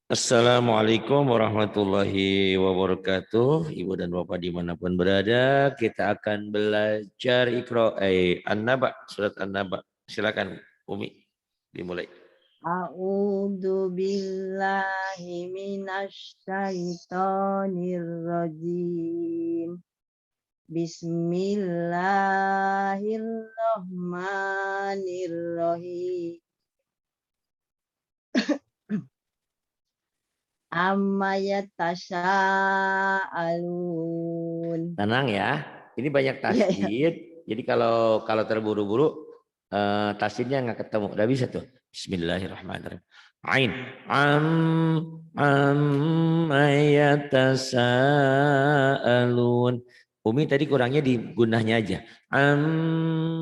Assalamualaikum warahmatullahi wabarakatuh. Ibu dan Bapak dimanapun berada, kita akan belajar An-Naba, surat An-Naba. Silakan Umi, dimulai. A'udzu billahi minasy syaithanir rajim. Bismillahirrahmanirrahim. Amma yatasaalun. Tenang ya, ini banyak Iya, iya. tasdid. Jadi kalau terburu-buru tasdidnya nggak ketemu. Udah bisa tuh. Bismillahirrahmanirrahim. Ain. Yatasaalun. Umi tadi kurangnya di gunahnya aja.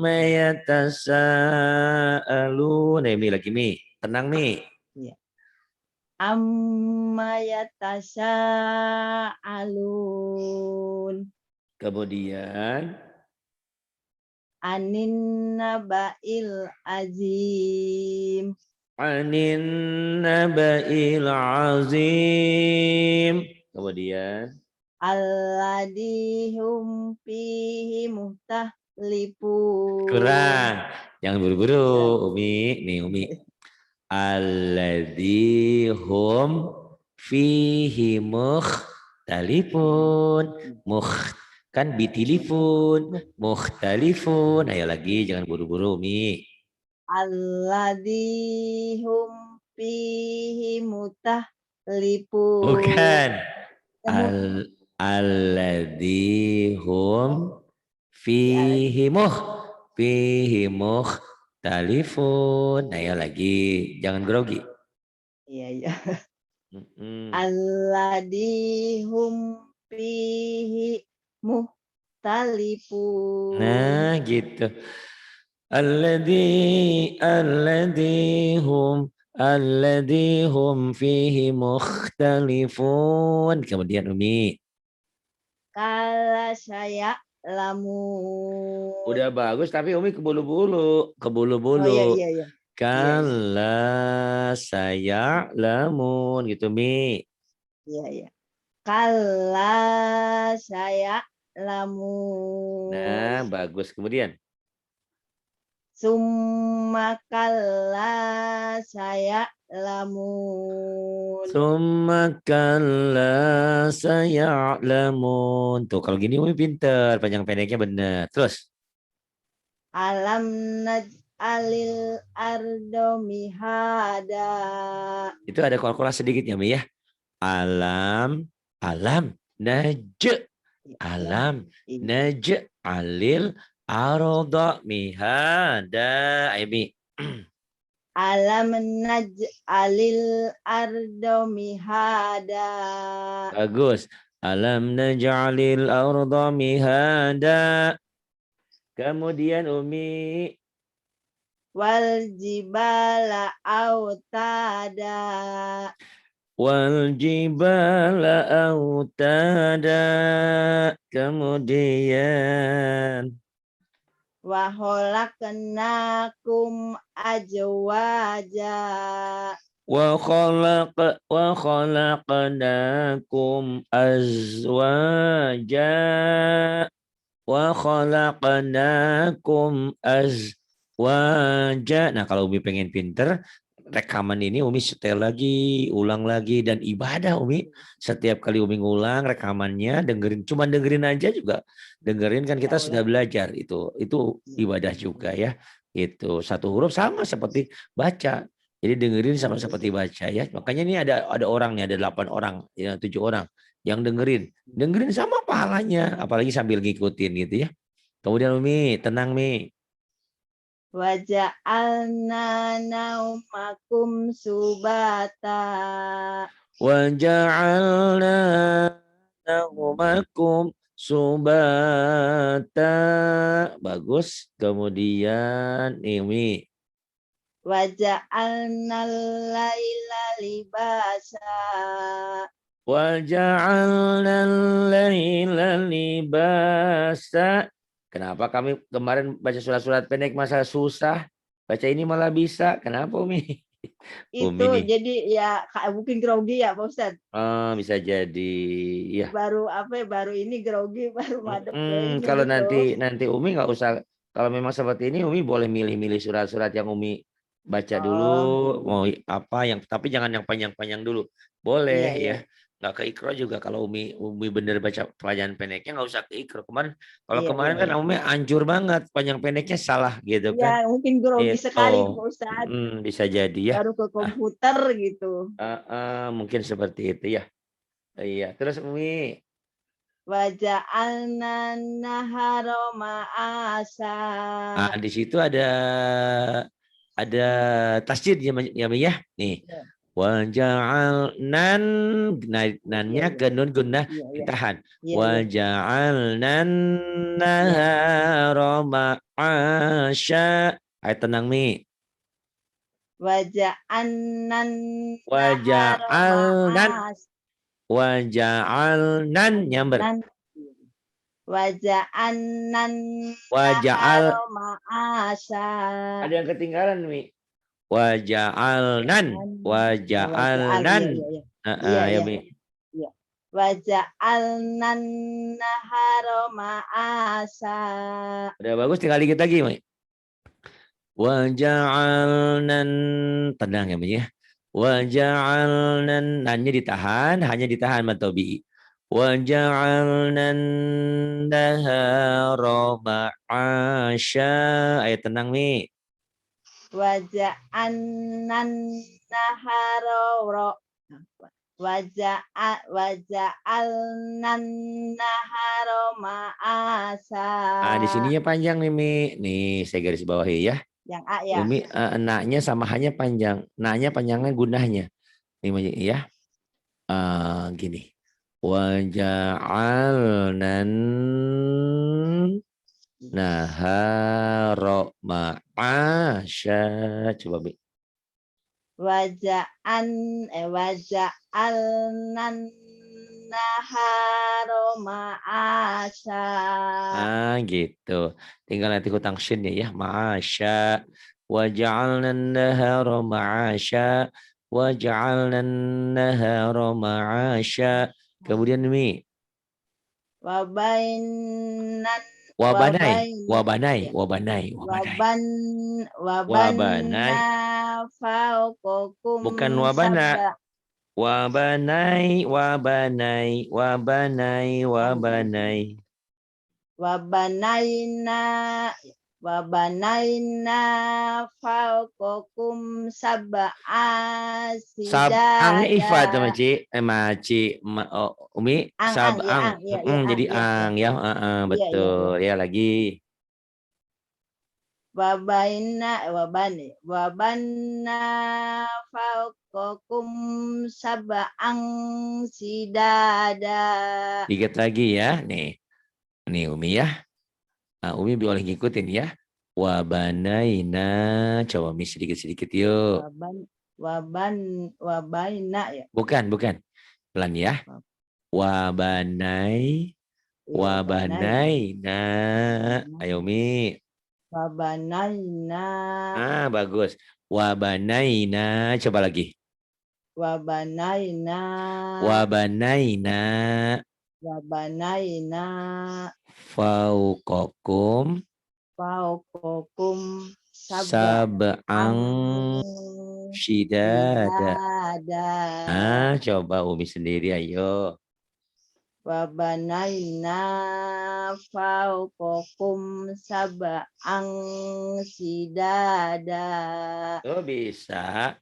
Yatasaalun. Mi lagi Mi. Tenang Mi. Iya. Amma yatasaalun. Kemudian Anin naba'il azim. Anin naba'il azim. Kemudian Alladihum fihi muhtalifun. kurang. Jangan buru-buru Umi. Nih Umi. Alladihum fihi mukhtalifun. Kan bitilifun. Mukhtalifun. Ayo lagi jangan buru-buru Umi. Alladihum fihi muhtalifun. Bukan. Alladihum fihi talifun. Nah ya lagi, jangan grogi. Iya, iya. Alladihum fihi muhtalifun. Nah gitu. Alladihum fihi mukhtalifun. Kemudian Umi. Kala saya lamu. Udah bagus tapi Umi kebulu-bulu. Oh iya, iya, iya. Kala saya lamun gitu Mi. Iya, iya. Kala saya lamun. Nah bagus. Kemudian. Summa kala saya lamun. Summa kalla saya'lamun. Tuh kalau gini Umi pinter. Panjang pendeknya bener. Terus. Alam naj'alil ardo mihada. Itu ada kalkulasi sedikitnya Mi ya. Alam naj'alil arda mihada. Ayo Mi. Alam naj'alil ardo mihada. Bagus. Alam naj'alil arda mihada. Kemudian Umi. Wal jibala autada. Wal jibala autada. Kemudian Wa khalaqnakum azwaja. wa khalaqnakum azwaja. Wa khalaqnakum azwaja. Nah, kalau Umi pengen pinter, rekaman ini Umi setel lagi, ulang lagi, dan ibadah Umi. Setiap kali Umi ngulang rekamannya, dengerin, cuma dengerin aja juga. Dengerin kan kita sudah belajar itu ibadah juga ya. Itu satu huruf sama seperti baca. Jadi dengerin sama seperti baca ya. Makanya ini ada orang nih, ada 8 orang, ya 7 orang yang dengerin sama pahalanya, apalagi sambil ngikutin gitu ya. Kemudian Umi, tenang Mi. Waja'alna naumakum subata. Waja'alna naumakum subata. Bagus. Kemudian Umi. Waja'alna laila libasa. Waja'alna laila libasa. Kenapa kami kemarin baca surat-surat pendek masa susah? Baca ini malah bisa. Kenapa Umi? Umi Itu nih. jadi ya mungkin grogi ya Pak Ustadz. Oh, bisa jadi. Ya. Baru apa ya, baru ini grogi, baru madep ke ini Kalau gitu. nanti Umi nggak usah, kalau memang seperti ini Umi boleh milih-milih surat-surat yang Umi baca dulu, Oh, mau apa yang, tapi jangan yang panjang-panjang dulu. Boleh iya ya. iya. Nggak ke ikro juga kalau Umi bener baca pelajaran pendeknya nggak usah ke ikro. Kalau Iya kemarin iya kan iya. Umi anjur banget panjang pendeknya salah gitu Ya kan. mungkin grogi Itu sekali Pak Ustadz. bisa jadi ya. Baru ke Ah, komputer gitu. mungkin seperti itu ya. Iya. Terus Umi. Waja'alna nahara ma'asa. Di situ ada tasjid ya, Mi, ya. Nih, Iya waja'alnan iya nannya iya. ke nun gunnah Iya iya. ditahan. Iya iya. Waja'alnan Iya. nahara ma'asya. Ayo tenang, Mi. Waja'annan nahara Waja'alnan ma'as. waja'alnan nyamber. Nan waja'annan Waja'al nahara ma'asa. ada yang ketinggalan, Mi. Waja'alnan Waja'al. waja'alnan. Iya iya iya. Iya Ya, iya. Mi. Iya. Waja'alnan nahara ma'asa. Udah bagus, tinggal dikit lagi, Mi. Waja'alnan, tenang ya, Mi, ya. Waja'alnan, nannya ditahan, hanya ditahan matobi. Waja'alnan nahara ma'asya. Ayo tenang, Mi. Waja'annan nahara waja'alnan nahara ma'asa. Di sininya panjang nih, Mi. Nih, saya garis bawahi ya. Yang A ya. Umi, naknya sama hanya panjang. Naknya panjangnya gunahnya. Ini ya. Gini. Waja'alnan naharo ma'asya. Coba, Mi. Waja'alnan nahara ma'asa. Gitu. Tinggal nanti hutang shin ya. Ma'asya. Waja'alna nahara ma'asya. Waja'alna nahara ma'asya. Kemudian, Mi. Wabainan Wabanai. wabain Wabanai. ya. Wabanai. Wabanai. Waban Wabanai. wabanna fauqakum Bukan wabana. sab'a. Wabanai. Wabanai. Wabanai. Wabanai. Wabanaina wabanaina fauqakum sab'a Sabang sidada. ifat sama Ci, Umi Ang ya sabang, ang ya ang jadi ya ya. ang ya, Iya iya iya. betul ya lagi. Wabanna fauqakum sab'an sidada. Dikit lagi ya, nih Umi ya, Umi boleh ngikutin ya. Wabanaina, coba Umi sedikit-sedikit yuk. Wabaina ya. Bukan, pelan ya. Wabanai, Iya, wabanaina, ayo Umi. Wabanaina Bagus. Wabanaina, coba lagi. wabanaina Wabanaina wabanaina fauqakum fauqakum sab'an shidada. sidada. Coba Umi sendiri ayo. Wabanaina fauqakum sab'an sidada. Oh, bisa.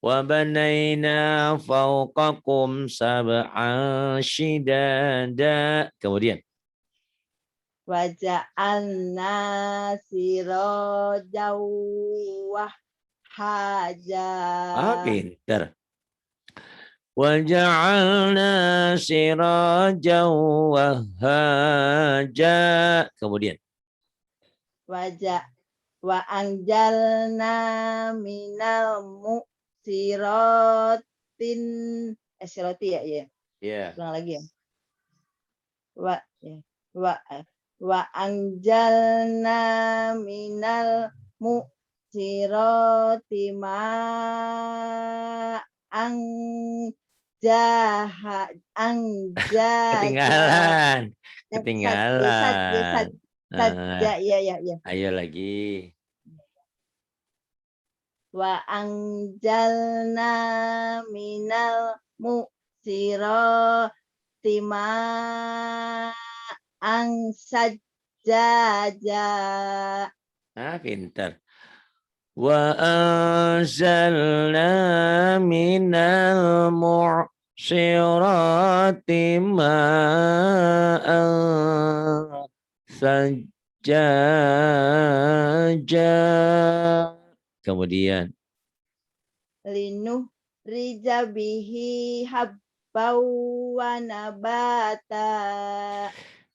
Wabanaina fauqakum sab'an shidada. Kemudian. Waja'alna sirajaw wahhaja. Pinter. Waja'alna sirajan wahhaja. Kemudian. Wa anjalna minal mu'siratin siroti ya ya. Ya. Ulang lagi ya. Wa ya. Wa anjalna minal siroti ma ang jaha jaja Ketinggalan. saja ya. Ayo lagi. Wa anjalna minal mu'siroti ma'an sajjaja. Pintar. Wa anzalna minal mu'sirati ma'an sajjaja. Kemudian Linuh rijabihi habbau wa nabata.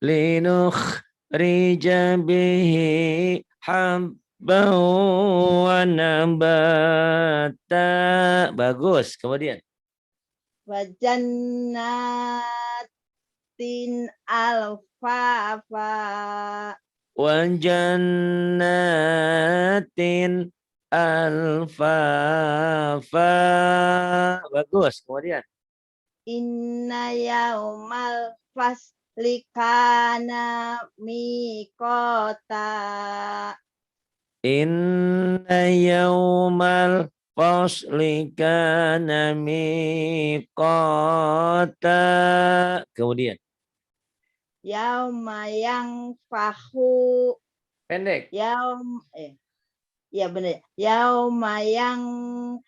linukhrija bihi habban wa nabata. Bagus. Kemudian Wa jannatin alfafa. wa jannatin alfafa. Bagus. Kemudian Inna yaumal fasli kana miqata. inna yaumal fasli kana miqata. Kemudian Yauma yang fahu pendek. ya benar. Yauma yang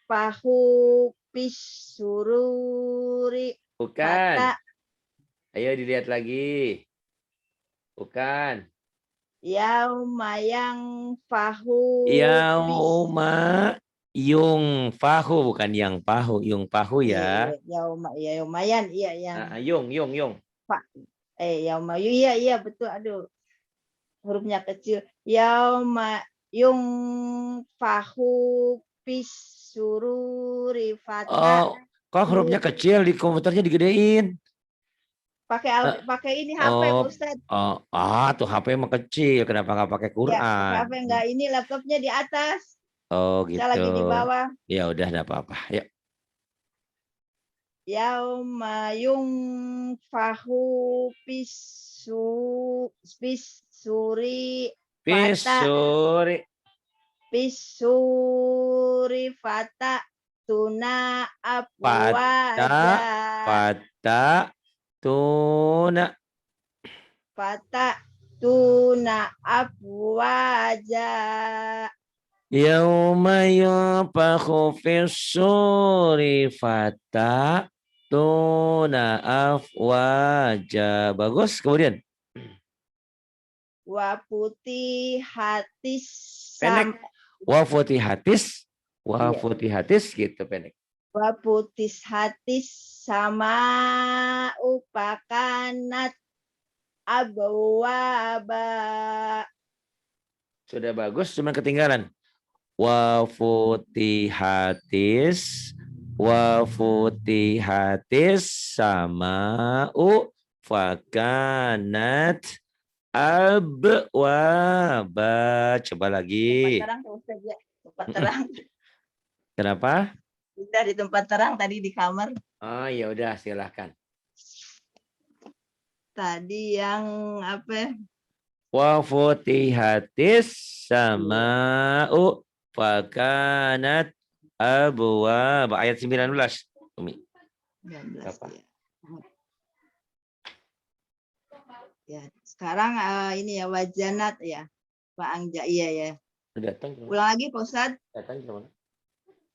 fahu bisururi Bukan. fata. Ayo dilihat lagi. Bukan. Yauma yang fahu Yauma yung fahu, bukan yang pahu. Yung pahu ya. Yaumayan iya yang Yung. yauma iya betul. Aduh, hurufnya kecil. Yauma yung fahu bisururi fata. Oh, kok hurufnya kecil, di komputernya digedein. Pakai ini HP, Pak Ustadz. Tuh HP mah kecil. Kenapa nggak pakai Ya, pakai Quran? HP enggak, ini laptopnya di atas. Oh gitu. Saya lagi di bawah. Ya udah, enggak apa-apa. Yuk. Yauma yung fahu pisuri fata tuna abwaja. Fata tuna abwaja. Yauma yunfakhu fis-suri fatatuna afwaja. Bagus. Kemudian Wa putihatis pendek. Wa futihatis gitu pendek. Wa putihatis sama upakanat abwaba. Sudah bagus, cuma ketinggalan. Wa futihatis sama'u fakanat abwaba. Coba lagi. Tempat terang. Kenapa? Kita di tempat terang, tadi di kamar. Oh ya udah, silakan. Tadi yang apa? Wa futihatis sama'u fakanat abwaba. Ayat 19. Umi. 19 Apa? Ya, sekarang ini ya wajanat ya. Pak Angja, iya ya. Datang. Ulang lagi Pak Ustadz. Datang gimana?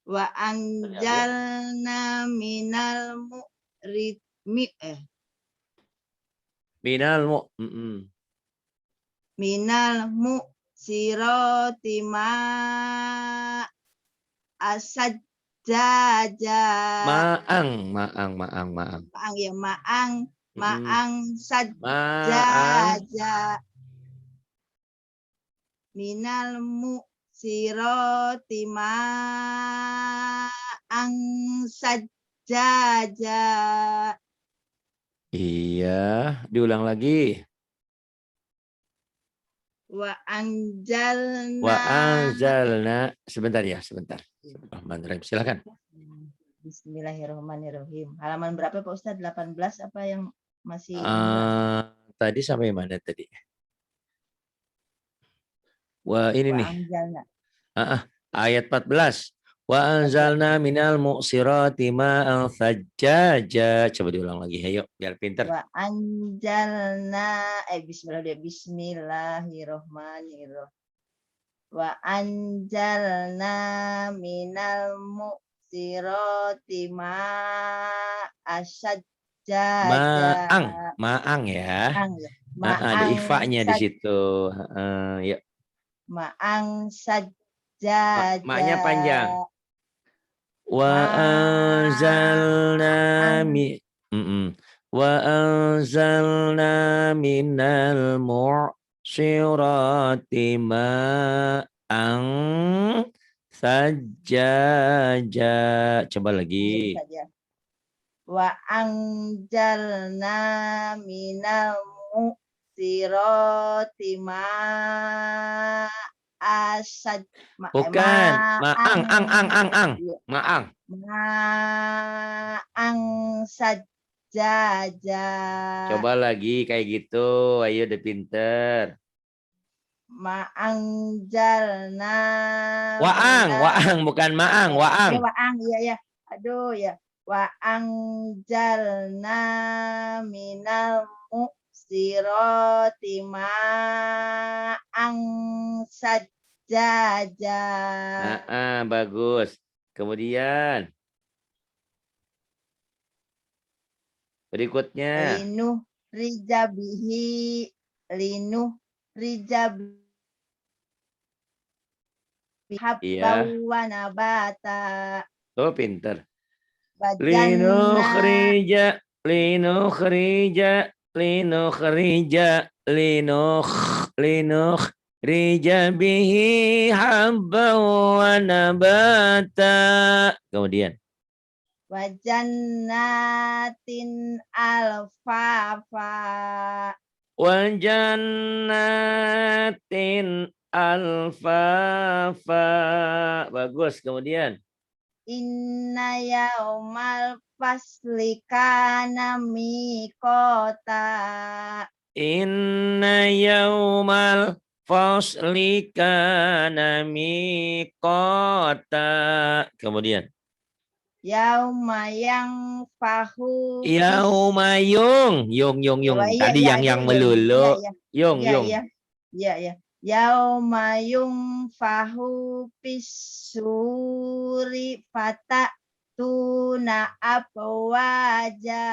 Wa anjalna minal mu'ridmi minal mu'siroti ma asajjaja. Maang ya, maang sajjaja. Minal mu'siroti ma'ang sajjaja. Iya, diulang lagi. Wa Wa anjalna. anzalna. Sebentar ya, sebentar. Bismillahirrahmanirrahim. Silakan. Bismillahirrahmanirrahim. Halaman berapa Pak Ustadz? 18 apa yang masih 16? Tadi sampai mana tadi? Wah, ini Wa nih. anjalna. Ayat 14. Wa anzalna minal mu'sirati ma'an thajjaja. Coba diulang lagi, ayo biar pinter. Wa anjalna. Bismillahirrahmanirrahim. Wa anjalna minal mu'sirati asyajjaja. Maang ya. Ya. Ada ifanya di situ. Yuk. Maang sajjaja. Maknya panjang. Wa anzalna wa anzalna minal mu'sirati ma'an sajjaja. Coba lagi. Wa anjalna minal mu'sirati asad. Bukan. Maang. Maang. Maang sajjaja. Coba lagi kayak gitu. Ayo udah pinter. Ma'angjalna. Waang bukan maang, waang. Ya, waang, iya. Aduh ya. Wa anjalna minal mu'sirati ma'ang sajjaja. Bagus. Kemudian berikutnya. Linuh rijabihi. Linuh rijabihi. Habba wa nabata. Oh, pinter. Bajanna. Linuh rija bihi habba wa nabata. Kemudian Wajannatin alfafa. Wajannatin alfafa. Bagus. Kemudian Inna yaumal fasli kana miqota. Inna yaumal fasli kana miqata. Kemudian Yauma yang fahu. Yaumayung. Yung. Tadi yang melulu. Yung. Iya. Yauma yung fahu pisuri fata tuna afwaja.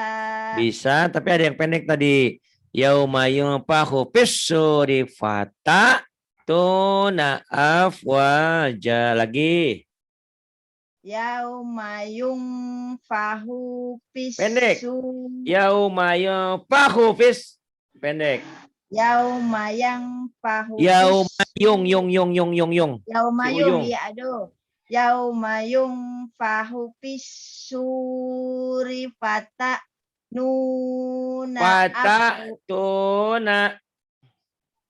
Bisa, tapi ada yang pendek tadi. Yaumayung fahu pisuri fata tuna afwaja. Lagi. Yaumayung fahu pisu. Pendek. Yaumayung fahu pis. Pendek. Yaumayang fahu. Yaumayung. Yaumayung. Iya, aduh. Yaumayung fahu pisuri fata nuna.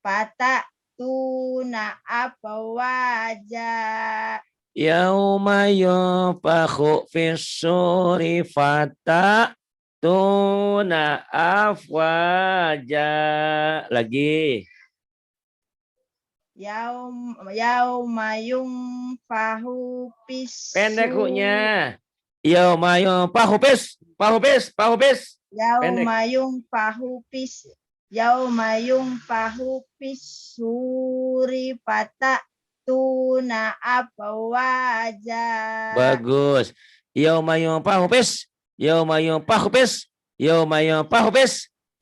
Fata tuna apa wajah. Yauma yunfakhu fis-suri fata tuna afwaja. Lagi. Yauma yunfahu fis. Pendek hunya. Yauma yunfakhu fis. Pahu pis. Yauma yunfahu fis. Yauma yunfahu fis suri fata tuna apa wajah. Bagus. Yauma yunfahu fis. Yauma yunfakhu fis.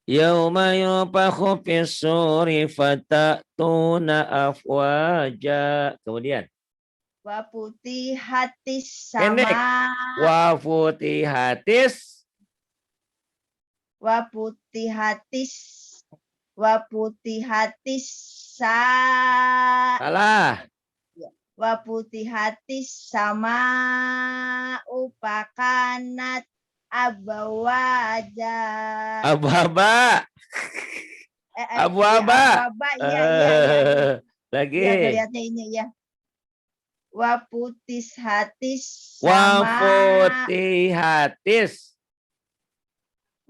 Yauma yunfakhu fis suri fata tuna afwaja. Kemudian Wa putihatis pendek. sama. Wa putihatis. Salah. Wa putihatis sama upakanat abawaja. Ababa. Abwaba. Abwaba, iya, iya, iya, iya. Lagi. Ya, kelihatannya ini ya. Waputis hatis Wafutihatis.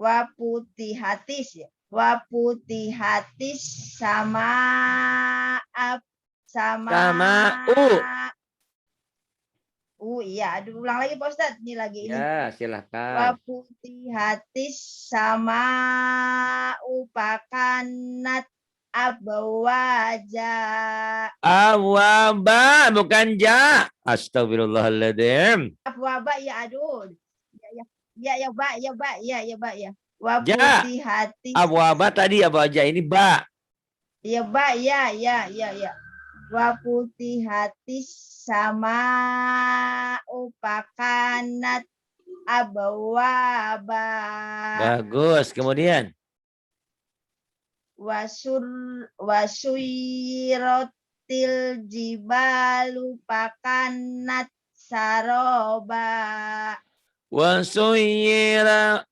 Waputihatis ya. Waputihatis sama Sama U. Iya, aduh ulang lagi Pak Ustadz. Ini lagi ini. Ya, silakan. Waputihatis sama upakanat abwaja. Awaba bukan ja. Astagfirullahaladzim. Wabak ya aduh. Ya, Mbak, ya, Mbak, ya, Mbak, ya. Ja. Waputihatis. Awaba tadi apa aja ini ba. Ya, Mbak, ya. Waputihatis sama upakanat abawaba. Bagus. Kemudian Wasuirotil jibalu pakanat saroba.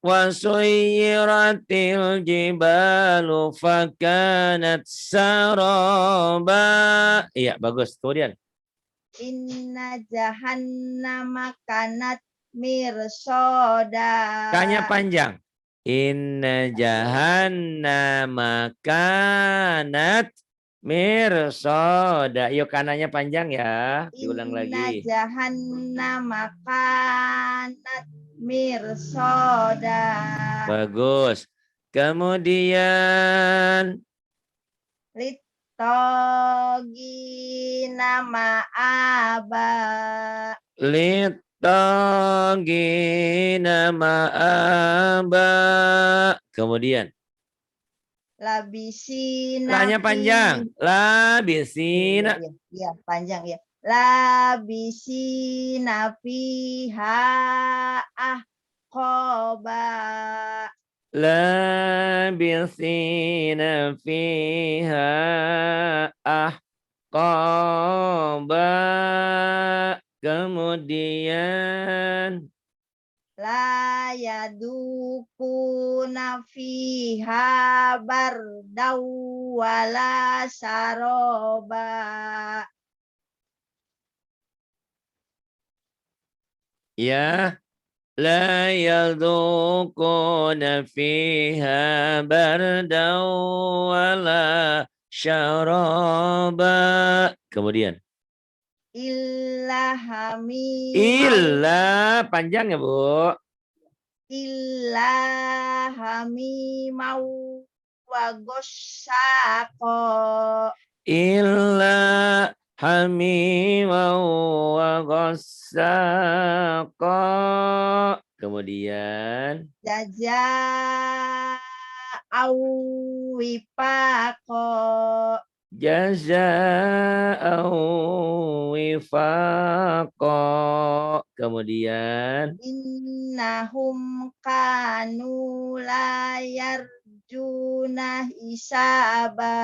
wasuyiratil jibalu fakanat saraba. Iya, bagus. Kemudian Inna jahannama kanat mirsoda. K-nya panjang. Inna jahannama kanat mirsoda. Yuk kanannya panjang ya. Diulang Inna lagi. jahannama kanat mirsoda. Bagus. Kemudian Litogi nama aba. litogina ma'aba. Kemudian Labisina La-nya panjang. Labisina. Iya, panjang ya. Labisina fiha ahqaba. Labisina fiha ahqaba. Kemudian La yadukuna fiha bardau wala saroba. ya la yadukuna fiha bardaw wala syaraba. Kemudian Illa hamim. illa panjang ya Bu. Illa hamimau wa gossaqo. Illa hamima wa ghassaqa. Kemudian Jaja au wipaqo. jazaa'u wifaqa. Kemudian Innahum kanu la yarjuna hisaba.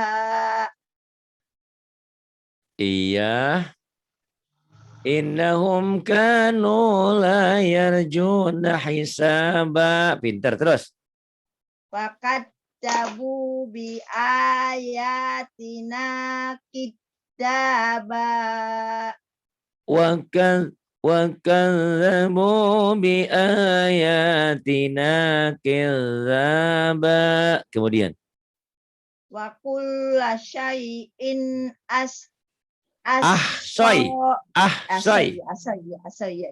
iya innahum kanu la yarjuna hisaba. Pinter terus. Fakat jabu bi ayatina kidaba. Wa kadzabu bi ayatina kidzaba. Kemudian Wa kulla syai'in ahsai. asoy ya.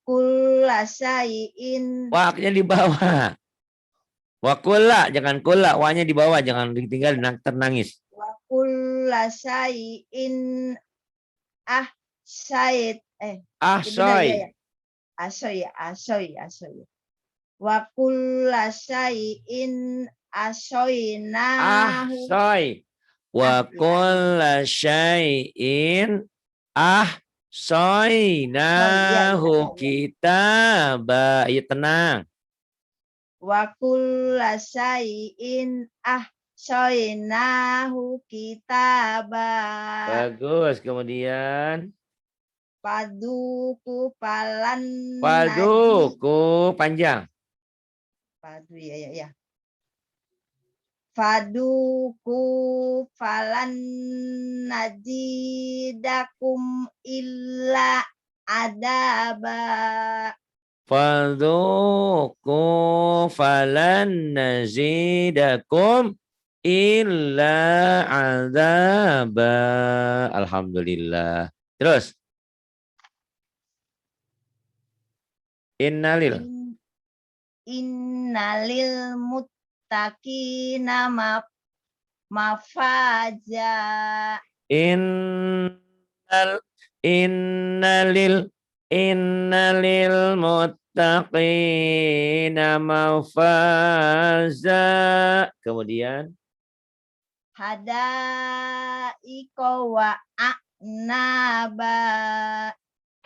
Kulla syai'in Waknya di bawah. Wakula, jangan kula. Wanya di bawah, jangan ditinggal ternangis. wa kulla syai'in ahsait benar ya, Ahsai. ya. Asoy. Wa kulla syai'in asoynahu. Ahsai. Wa kulla syai'in ahsainahu kitaba. Ayo tenang. Wa kulla syai'in ahsainahu kitaba. Bagus. Kemudian Paduku palan paduku panjang. Padu ya. Faduku falan najidakum illa adaba. Fadzuqu falan nazidakum illa azaba. Alhamdulillah. Terus innalil In, innalil muttaqina mafaja. innal innalil innalil muttaqina mafaza. Kemudian Hadaiko wa a'naba.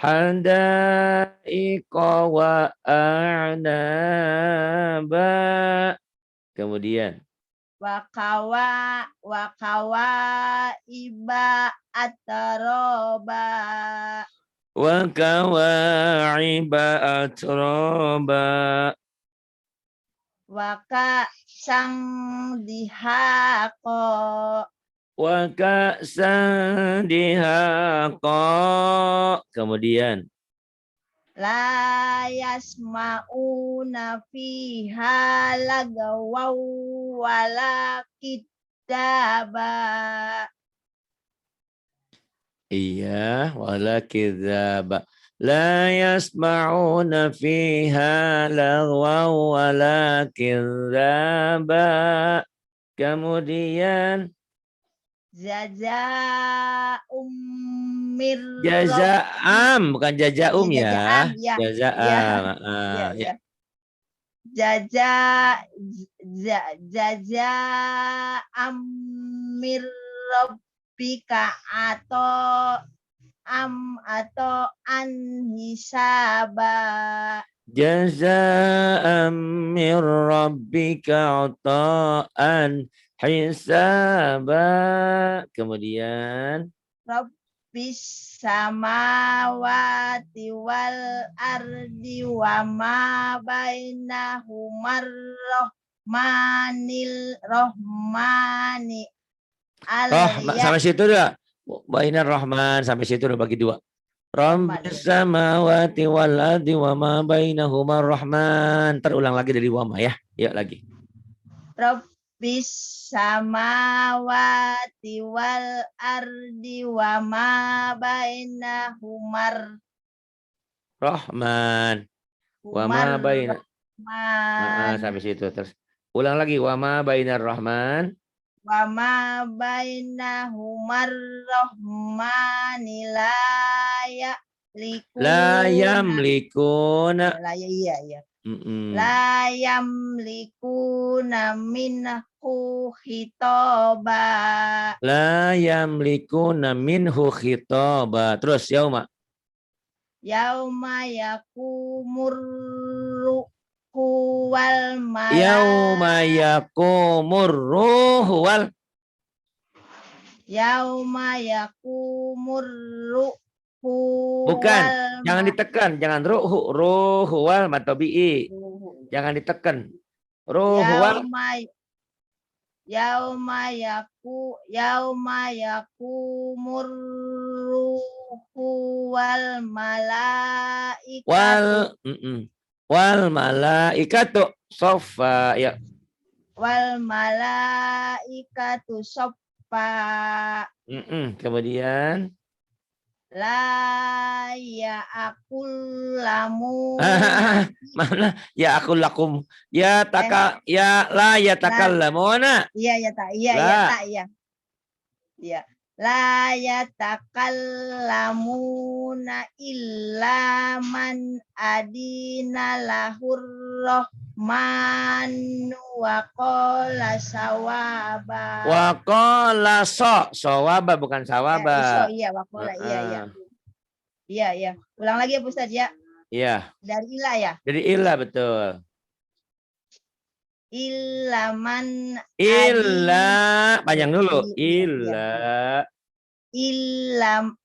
hadaiqa wa a'naba. Kemudian Wakawa iba atroba. wa kawa'iba atraba. Waka sang dihako. Wa ka'san dihaqa. Kemudian La yasma'una fiha lagawaw wala kitaba. iya wala kidzaba la yasma'una fiha lagwa wala kidzaba. Kemudian Jazaa'um mir jazaam bukan jazaum ya, ya. jazaam ya. Ya, Jazaam. ya, Ya. ya. Jazaa'am mir rabbika atau an hisaba. Jazaa'an min rabbika ata'an hisaba. Kemudian Rabbis samawati wal ardi wa ma bainahumar rahmani al-ya sampai situ udah. Bainar Rahman sampai situ udah bagi dua. Rahman ya. Rabbis samawati wal ardi wa ma bainahuma rahman. Terulang lagi dari wa ma ya. Yuk lagi. Rabbis samawati wal ardi wa ma bainahumar Rahman. Wa ma baina. rahman Sampai situ terus. Ulang lagi wa ma bainar rahman. wa ma bainahumar rahmani la La yamlikuna. yamlikuna. Iya. Mm-mm. La yamlikuna minhu khitaba. La yamlikuna minhu khitaba. Terus yauma. Yauma yakumur ruhu wal Yauma yakumur ruhu wal. Yauma yakumur ruhu Bukan. wal Jangan ditekan. Jangan ruhu. Ruhu wal matobi'i. Jangan ditekan. Ruhu wal. Yauma yakumur ruhu wal malaikatu Wal malaikatu sofa ya. wal malaikatu soffa. Kemudian La ya akul lamu. mana ya aku lakum ya taka ya la ya takallamuna. Iya ya tak iya La. ya tak ya. Iya. La yatakallamuna illa man adina lahur rahmanu wa qala sawaba. Wa qala sawaba bukan sawaba. Iya wa qala iya. Iya. Ulang lagi ya Ustaz ya. Iya. Dari ilah ya. Dari ilah betul. Ilaman Illa panjang dulu. Illa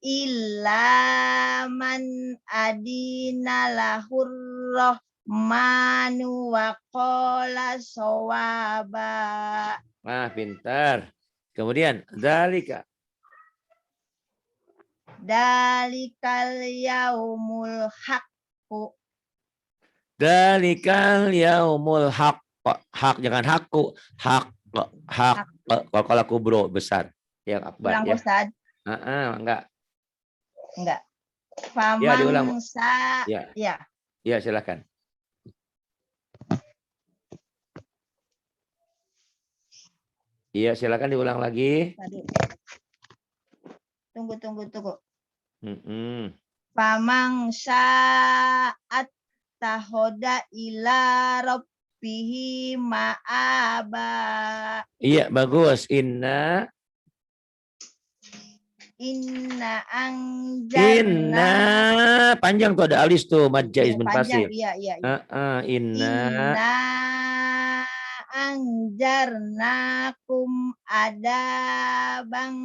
ilaman adina lahur rahmanu wa qala sawaba. Nah, pintar. Kemudian dzalika. Dalikal yaumul haqqu. Dzalikal yaumul haq. Hak jangan hakku. Hak. Hak. Kalau kubro besar. Yang akbar Ulang ya. Ustaz. Enggak. Enggak. Ya, diulang. Famangsa. Ya. Ya. Ya, silakan. Iya, silakan diulang lagi. Tunggu. Mm-mm. Famangsaat tahoda ila rabbihi ma'aba. Iya, bagus. Inna anjarna. Panjang tuh ada alis tuh mad jaiz Ya, bin panjang. fasil. Iya. Inna Anjarnakum adabang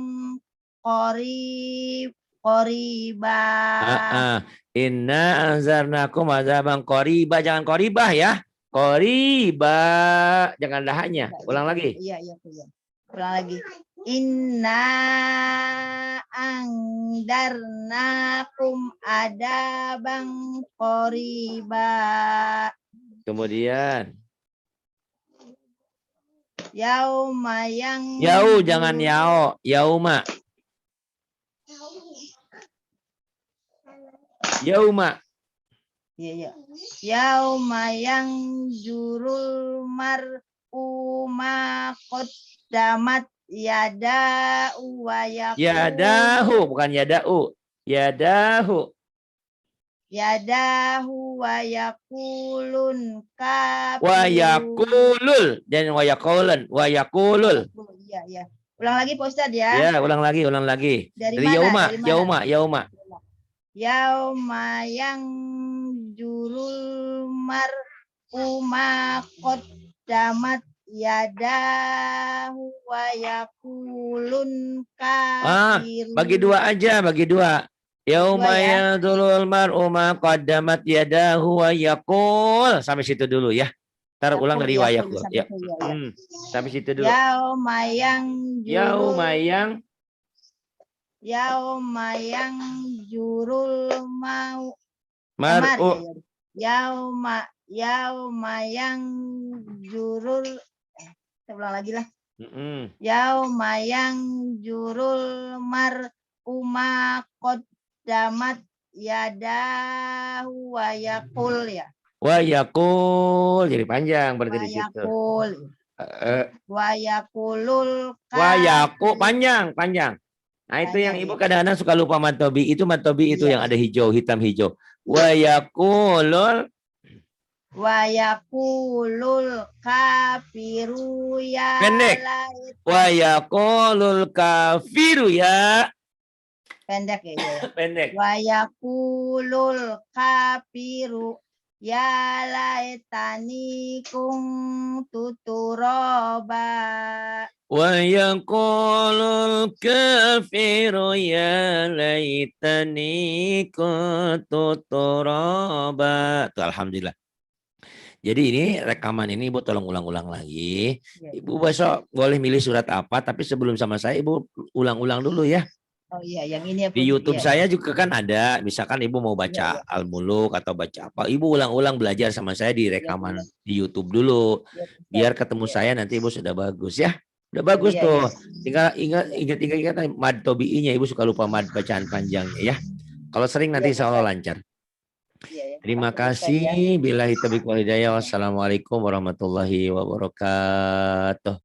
qoriba. Inna anzarnakum adzaban qoriba, jangan qoribah ya. Qoriba, jangan dahanya. Ulang lagi. Iya. Ulang lagi. Inna andarnakum adabang qoriba. Kemudian Yauma yang yau jangan yao, yauma. Yauma. Iya. Yauma yang jurul mar'u ma qaddamat yada'u wa yaqulu. Yadahu bukan yada'u. Yadahu. Yadahu wa yaqulun kafirun. Wa yaqulul dan wa yaqulun. Wa yaqulul. Iya. Ulang lagi Pak Ustadz ya. Ya, ulang lagi. Dari mana? yauma. Yauma yang jurul mar'u ma qaddamat yadahu wa yaqulun kafirun. Bagi dua aja, Yauma yadulul mar'u ma qaddamat yadahu wa yaqul. Sampai situ dulu ya. Ntar ulang dari wa yaqul. Ya. Sampai situ dulu. Yauma yang jurul mar'u. Yauma yang jurul. Saya ulang lagi lah. Yauma yang jurul mar'u ma qaddamat yadahu wa yaqul ya. Wa yaqul jadi panjang berarti di situ. Wa yaqulul. Wa yaqu panjang. Nah, itu yang Ibu kadang-kadang suka lupa matobi. Itu matobi itu yang ada hijau, hitam hijau. Wa yaqulul kafiru ya. Pendek. Wa yaqulul kafiru ya. Pendek ya. Pendek. Wa yaqulul kafiru ya laitani kuntu turaba. Wa yaqulul kafiru ya laitani kuntu turaba. Tuh, alhamdulillah. Jadi ini rekaman ini Ibu tolong ulang-ulang lagi. Ibu besok boleh milih surat apa, tapi sebelum sama saya Ibu ulang-ulang dulu ya. Oh iya, yang ini ya. Di YouTube saya juga kan ada, misalkan Ibu mau baca Al-Muluk atau baca apa, Ibu ulang-ulang belajar sama saya di rekaman di YouTube dulu. Biar ketemu saya nanti Ibu sudah bagus ya. Udah bagus tuh. Tinggal ingat mad tobi'inya. Ibu suka lupa mad bacaan panjangnya ya. Kalau sering nanti insya Allah lancar. Terima kasih. Billahi taufiq wal hidayah. Wassalamualaikum warahmatullahi wabarakatuh.